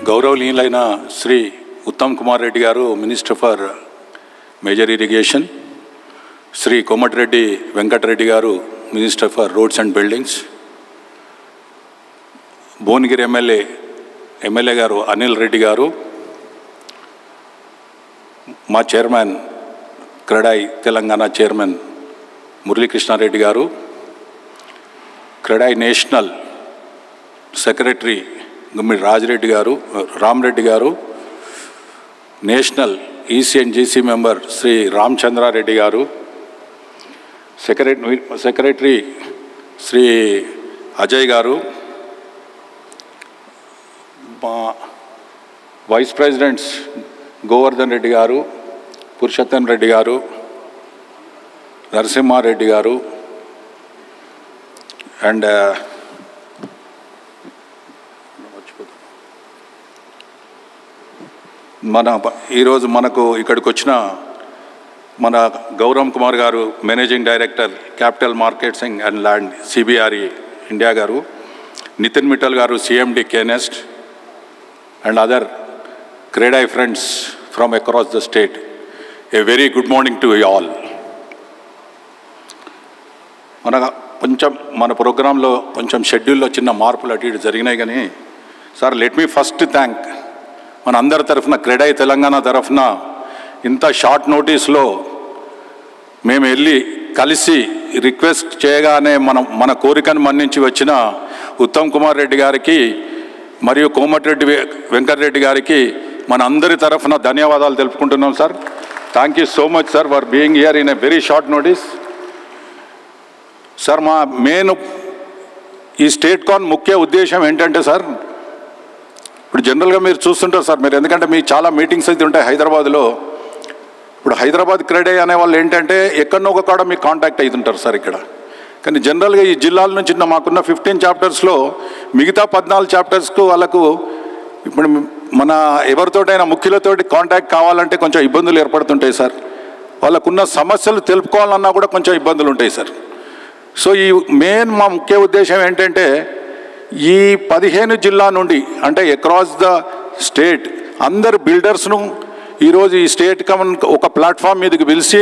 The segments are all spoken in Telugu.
గౌరవనీయులైన Shri Uttam Kumar Reddy garu, minister for major irrigation, Shri Komatireddy Venkatareddy garu, minister for roads and buildings, Bhuvanagiri MLA garu Anil Reddy garu, మా chairman CREDAI Telangana chairman Muralikrishnareddy garu, CREDAI national secretary Gummidi Ramareddy garu, national ECNGC member Shri Ramachandrareddy garu, secretary Shri Ajay గారు, మా వైస్ ప్రెసిడెంట్స్ గోవర్ధన్ రెడ్డి గారు, పురుషోత్తం రెడ్డి గారు, నరసింహారెడ్డి గారు, అండ్ ఈరోజు మనకు ఇక్కడికి వచ్చిన మన Gaurav Kumar garu, managing director capital marketing and land CBRE India garu, Nitin Mittal garu, CMD Kenest, and other CREDAI friends from across the state, a very good morning to you all. మన ప్రోగ్రాంలో కొంచెం షెడ్యూల్లో చిన్న మార్పులు అటు ఇటు జరిగినాయి. కానీ sir, let me first thank మన అందరి తరఫున, క్రెడాయి తెలంగాణ తరఫున ఇంత షార్ట్ నోటీస్లో మేము వెళ్ళి కలిసి రిక్వెస్ట్ చేయగానే మన కోరికను మన్నించి వచ్చిన ఉత్తమ్ కుమార్ రెడ్డి గారికి మరియు కోమటిరెడ్డి వెంకటరెడ్డి గారికి మన అందరి తరఫున ధన్యవాదాలు తెలుపుకుంటున్నాం sir. Thank you so much sir for being here in a very short notice. Sir, మా మెయిన్ ఈ స్టేట్ కాన్ ముఖ్య ఉద్దేశం ఏంటంటే సార్, ఇప్పుడు జనరల్గా మీరు చూస్తుంటారు సార్, మీరు ఎందుకంటే మీకు చాలా మీటింగ్స్ అయితే ఉంటాయి హైదరాబాద్లో. ఇప్పుడు హైదరాబాద్ క్రెడాయి అనే వాళ్ళు ఏంటంటే ఎక్కడనో ఒక కాడ మీకు కాంటాక్ట్ అవుతుంటారు సార్ ఇక్కడ. కానీ జనరల్గా ఈ జిల్లాల నుంచి మాకున్న 15 చాప్టర్స్లో మిగతా 14 చాప్టర్స్కు వాళ్ళకు ఇప్పుడు మన ఎవరితోటైనా ముఖ్యులతోటి కాంటాక్ట్ కావాలంటే కొంచెం ఇబ్బందులు ఏర్పడుతుంటాయి సార్. వాళ్ళకున్న సమస్యలు తెలుపుకోవాలన్నా కూడా కొంచెం ఇబ్బందులు ఉంటాయి సార్. సో ఈ మెయిన్ మా ముఖ్య ఉద్దేశం ఏంటంటే, ఈ 15 జిల్లా నుండి అంటే అక్రాస్ ద స్టేట్ అందరు బిల్డర్స్ను ఈరోజు ఈ స్టేట్ ఒక ప్లాట్ఫామ్ మీదకి పిలిచి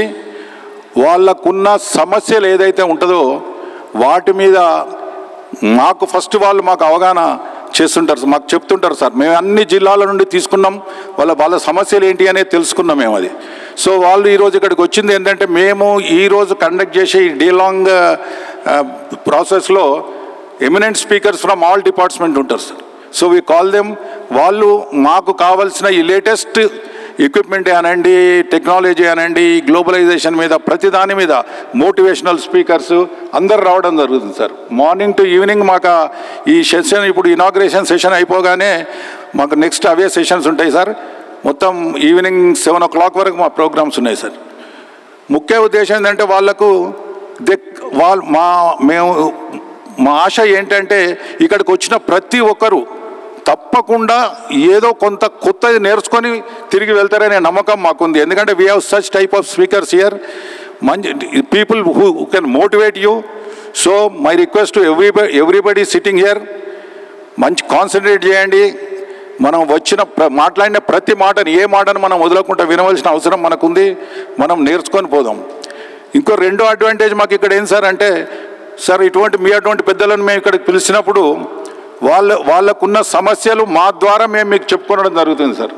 వాళ్ళకున్న సమస్యలు ఏదైతే ఉంటుందో వాటి మీద మాకు ఫస్ట్ వాళ్ళు మాకు అవగాహన చేస్తుంటారు, మాకు చెప్తుంటారు సార్. మేము అన్ని జిల్లాల నుండి తీసుకున్నాం, వాళ్ళ సమస్యలు ఏంటి అనేది తెలుసుకున్నాం మేము అది. సో వాళ్ళు ఈరోజు ఇక్కడికి వచ్చింది ఏంటంటే, మేము ఈరోజు కండక్ట్ చేసే ఈ డే లాంగ్ ప్రాసెస్లో eminent speakers from all department ఉంటారు sir. So we call them. వాళ్ళు మాకు కావాల్సిన ఈ లేటెస్ట్ ఎక్విప్మెంట్ అనండి, టెక్నాలజీ అనండి, గ్లోబలైజేషన్ మీద ప్రతి దాని మీద మోటివేషనల్ స్పీకర్స్ అందరు రావడం జరుగుతుంది సార్. మార్నింగ్ టు ఈవినింగ్ మాకు ఈ సెషన్, ఇప్పుడు ఇనాగ్రేషన్ సెషన్ అయిపోగానే మాకు నెక్స్ట్ అవే సెషన్స్ ఉంటాయి సార్. మొత్తం ఈవినింగ్ 7 o'clock వరకు మా ప్రోగ్రామ్స్ ఉన్నాయి సార్. ముఖ్య ఉద్దేశం ఏంటంటే వాళ్ళకు మా ఆశ ఏంటంటే, ఇక్కడికి వచ్చిన ప్రతి ఒక్కరూ తప్పకుండా ఏదో కొంత కొత్తది నేర్చుకొని తిరిగి వెళ్తారనే నమ్మకం మాకుంది. ఎందుకంటే we have such type of speakers here, మంచి people who can motivate you. So my request to everybody sitting here, మంచి కాన్సన్ట్రేట్ చేయండి. మనం మాట్లాడిన ప్రతి మాటని, ఏ మాటను మనం వదలకుండా వినవలసిన అవసరం మనకుంది. మనం నేర్చుకొని పోదాం. ఇంకో రెండో అడ్వాంటేజ్ మాకు ఇక్కడ ఏం సార్ అంటే, సార్ అటువంటి పెద్దలను మేము ఇక్కడికి పిలిచినప్పుడు వాళ్ళకున్న సమస్యలు మా ద్వారా మేము మీకు చెప్పుకోవడం జరుగుతుంది సార్.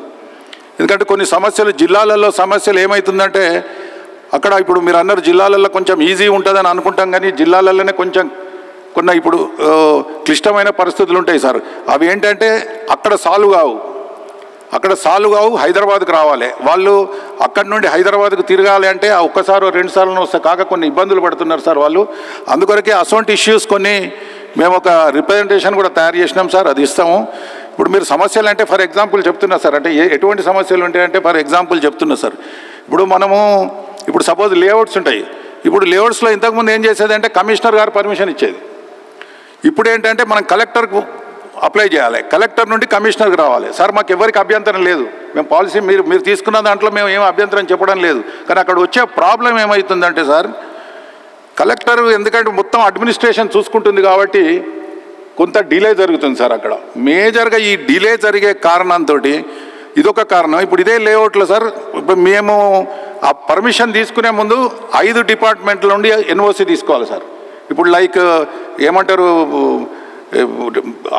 ఎందుకంటే కొన్ని సమస్యలు జిల్లాలలో సమస్యలు ఏమవుతుందంటే, అక్కడ ఇప్పుడు మీరు అన్నారు జిల్లాలలో కొంచెం ఈజీ ఉంటుందని అనుకుంటాం, కానీ జిల్లాలలోనే కొన్ని ఇప్పుడు క్లిష్టమైన పరిస్థితులు ఉంటాయి సార్. అవి ఏంటంటే అక్కడ సాల్వ్ కావు, హైదరాబాద్కి రావాలి. వాళ్ళు అక్కడి నుండి హైదరాబాద్కు తిరగాలి అంటే ఒక్కసారి 2 సార్లు వస్తే కాక కొన్ని ఇబ్బందులు పడుతున్నారు సార్ వాళ్ళు. అందుకొరకే అసొంటి ఇష్యూస్ కొన్ని మేము ఒక రిప్రజెంటేషన్ కూడా తయారు చేసినాం సార్, అది ఇస్తాము. ఇప్పుడు మీరు సమస్యలు అంటే ఫర్ ఎగ్జాంపుల్ చెప్తున్నా సార్, అంటే ఎటువంటి సమస్యలు ఉంటాయంటే ఫర్ ఎగ్జాంపుల్ చెప్తున్నా సార్. ఇప్పుడు సపోజ్ లేఅవుట్స్ ఉంటాయి. ఇప్పుడు లేఅవుట్స్లో ఇంతకుముందు ఏం చేసేదంటే కమిషనర్ గారు పర్మిషన్ ఇచ్చేది. ఇప్పుడు ఏంటంటే మనం కలెక్టర్కు అప్లై చేయాలి, కలెక్టర్ నుండి కమిషనర్కి రావాలి. సార్, మాకు ఎవరికి అభ్యంతరం లేదు, మేము పాలసీ మీరు తీసుకున్న దాంట్లో మేము ఏం అభ్యంతరం చెప్పడం లేదు. కానీ అక్కడ వచ్చే ప్రాబ్లం ఏమవుతుందంటే సార్, కలెక్టర్ ఎందుకంటే మొత్తం అడ్మినిస్ట్రేషన్ చూసుకుంటుంది కాబట్టి కొంత డిలే జరుగుతుంది సార్. అక్కడ మేజర్గా ఈ డిలే జరిగే కారణంతో ఇదొక కారణం. ఇప్పుడు ఇదే లేఅవుట్లో సార్, ఇప్పుడు మేము ఆ పర్మిషన్ తీసుకునే ముందు 5 డిపార్ట్మెంట్ల నుండి ఎన్ఓసి తీసుకోవాలి సార్. ఇప్పుడు లైక్ ఏమంటారు,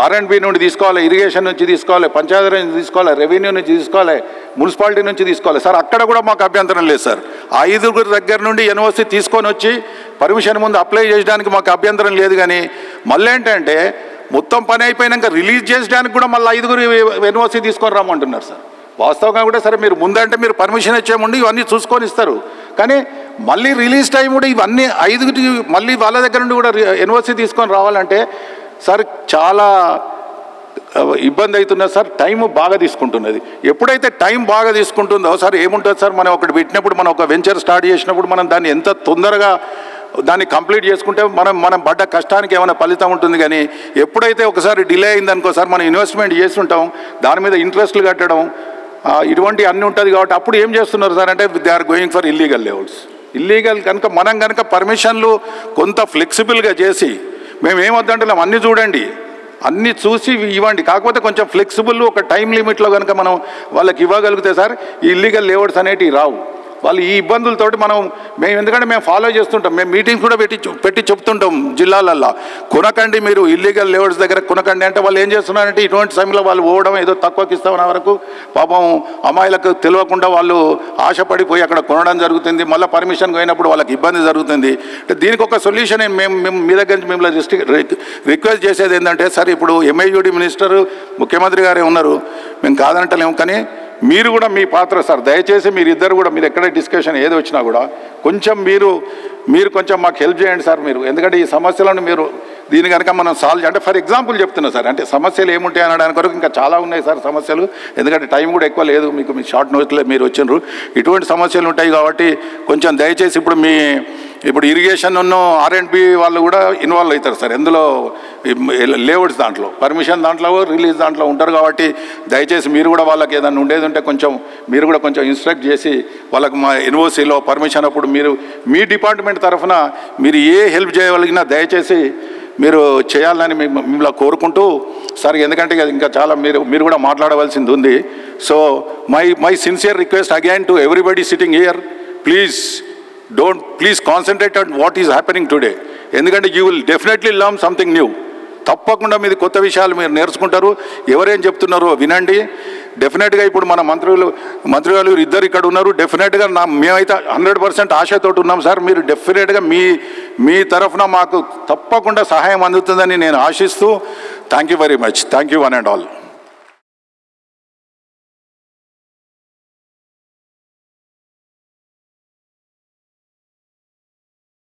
R&B నుండి తీసుకోవాలి, ఇరిగేషన్ నుంచి తీసుకోవాలి, పంచాయతీ నుంచి తీసుకోవాలి, రెవెన్యూ నుంచి తీసుకోవాలి, మున్సిపాలిటీ నుంచి తీసుకోవాలి సార్. అక్కడ కూడా మాకు అభ్యంతరం లేదు సార్. 5 దగ్గర నుండి ఎన్ఓసి తీసుకొని వచ్చి పర్మిషన్ ముందు అప్లై చేయడానికి మాకు అభ్యంతరం లేదు. కానీ మళ్ళీ ఏంటంటే మొత్తం పని అయిపోయినాక రిలీజ్ చేయడానికి కూడా మళ్ళీ 5 ఎన్ఓసి తీసుకొని రమ్మంటున్నారు సార్. వాస్తవంగా కూడా సరే, మీరు ముందంటే మీరు పర్మిషన్ ఇచ్చే ముందు ఇవన్నీ చూసుకొని ఇస్తారు. కానీ మళ్ళీ రిలీజ్ టైం కూడా ఇవన్నీ 5 మళ్ళీ వాళ్ళ దగ్గర నుండి కూడా ఎన్ఓసి తీసుకొని రావాలంటే సార్ చాలా ఇబ్బంది అవుతున్నది సార్. టైం బాగా తీసుకుంటున్నది. ఎప్పుడైతే టైం బాగా తీసుకుంటుందో సార్ ఏముంటుంది సార్, మనం ఒకటి పెట్టినప్పుడు, మనం ఒక వెంచర్ స్టార్ట్ చేసినప్పుడు మనం దాన్ని ఎంత తొందరగా దాన్ని కంప్లీట్ చేసుకుంటే మనం పడ్డ కష్టానికి ఏమైనా ఫలితం ఉంటుంది. కానీ ఎప్పుడైతే ఒకసారి డిలే అయిందనుకో సార్, మనం ఇన్వెస్ట్మెంట్ చేస్తుంటాం, దాని మీద ఇంట్రెస్ట్లు కట్టడం ఇటువంటి అన్నీ ఉంటుంది. కాబట్టి అప్పుడు ఏం చేస్తున్నారు సార్ అంటే they are going for illegal layouts. Illegal కనుక మనం కనుక పర్మిషన్లు కొంత ఫ్లెక్సిబుల్గా చేసి, మేము ఏమొద్దంటున్నాం, అన్నీ చూడండి, అన్నీ చూసి ఇవ్వండి. కాకపోతే కొంచెం ఫ్లెక్సిబుల్ ఒక టైం లిమిట్లో కనుక మనం వాళ్ళకి ఇవ్వగలిగితే సార్ ఈ ఇల్లీగల్ లేఅవుట్స్ అనేటివి రావు. వాళ్ళు ఈ ఇబ్బందులతోటి మేము ఎందుకంటే మేము ఫాలో చేస్తుంటాం, మేము మీటింగ్స్ కూడా పెట్టి చెప్తుంటాం జిల్లాలల్లో, కొనకండి మీరు ఇల్లీగల్ లేఅవుట్స్ దగ్గర కొనకండి అంటే వాళ్ళు ఏం చేస్తున్నారంటే ఇటువంటి సమయంలో వాళ్ళు పోవడం, ఏదో తక్కువకి ఇస్తామన్న వరకు పాపం అమ్మాయిలకు తెలియకుండా వాళ్ళు ఆశపడిపోయి అక్కడ కొనడం జరుగుతుంది. మళ్ళీ పర్మిషన్ పోయినప్పుడు వాళ్ళకి ఇబ్బంది జరుగుతుంది. దీనికి ఒక సొల్యూషన్ మేము మీ దగ్గర నుంచి మిమ్మల్ని రిక్వెస్ట్ చేసేది ఏంటంటే సార్, ఇప్పుడు MIUD మినిస్టర్ ముఖ్యమంత్రి గారే ఉన్నారు, మేము కాదంటలేము. కానీ మీరు కూడా మీ పాత్ర సార్, దయచేసి మీరిద్దరు కూడా, మీరు ఎక్కడ డిస్కషన్ ఏది వచ్చినా కూడా కొంచెం మీరు కొంచెం మాకు హెల్ప్ చేయండి సార్. మీరు ఎందుకంటే ఈ సమస్యలను మీరు దీని కనుక మనం సాల్వ్ అంటే ఫర్ ఎగ్జాంపుల్ చెప్తున్నా సార్, అంటే సమస్యలు ఏముంటాయి అనడానికి వరకు ఇంకా చాలా ఉన్నాయి సార్ సమస్యలు. ఎందుకంటే టైం కూడా ఎక్కువ లేదు మీకు, మీ షార్ట్ నోట్లో మీరు వచ్చినారు. ఇటువంటి సమస్యలు ఉంటాయి కాబట్టి కొంచెం దయచేసి ఇప్పుడు ఇరిగేషన్ R&B వాళ్ళు కూడా ఇన్వాల్వ్ అవుతారు సార్ ఎందులో, లేఅవుట్స్ దాంట్లో, పర్మిషన్ దాంట్లో, రిలీజ్ దాంట్లో ఉంటారు. కాబట్టి దయచేసి మీరు కూడా వాళ్ళకి ఏదైనా ఉండేది ఉంటే కొంచెం మీరు కూడా కొంచెం ఇన్స్ట్రక్ట్ చేసి వాళ్ళకి మా ఎన్ఓసిలో పర్మిషన్ అప్పుడు మీరు మీ డిపార్ట్మెంట్ తరఫున మీరు ఏ హెల్ప్ చేయగలిగినా దయచేసి మీరు చేయాలని మిమ్మల్ని కోరుకుంటూ సార్, ఎందుకంటే ఇంకా చాలా మీరు కూడా మాట్లాడవలసింది ఉంది. So my sincere request again to everybody sitting here, please concentrate on what is happening today. ఎందుకంటే you will definitely learn something new. తప్పకుండా మీది కొత్త విషయాలు మీరు నేర్చుకుంటారు. ఎవరేం చెప్తున్నారో వినండి. డెఫినెట్గా ఇప్పుడు మన మంత్రిగారు ఇద్దరు ఇక్కడ ఉన్నారు. డెఫినెట్గా మేమైతే 100% ఆశతో ఉన్నాం సార్. మీరు డెఫినెట్గా మీ తరఫున మాకు తప్పకుండా సహాయం అందుతుందని నేను ఆశిస్తూ thank you very much. Thank you one and all.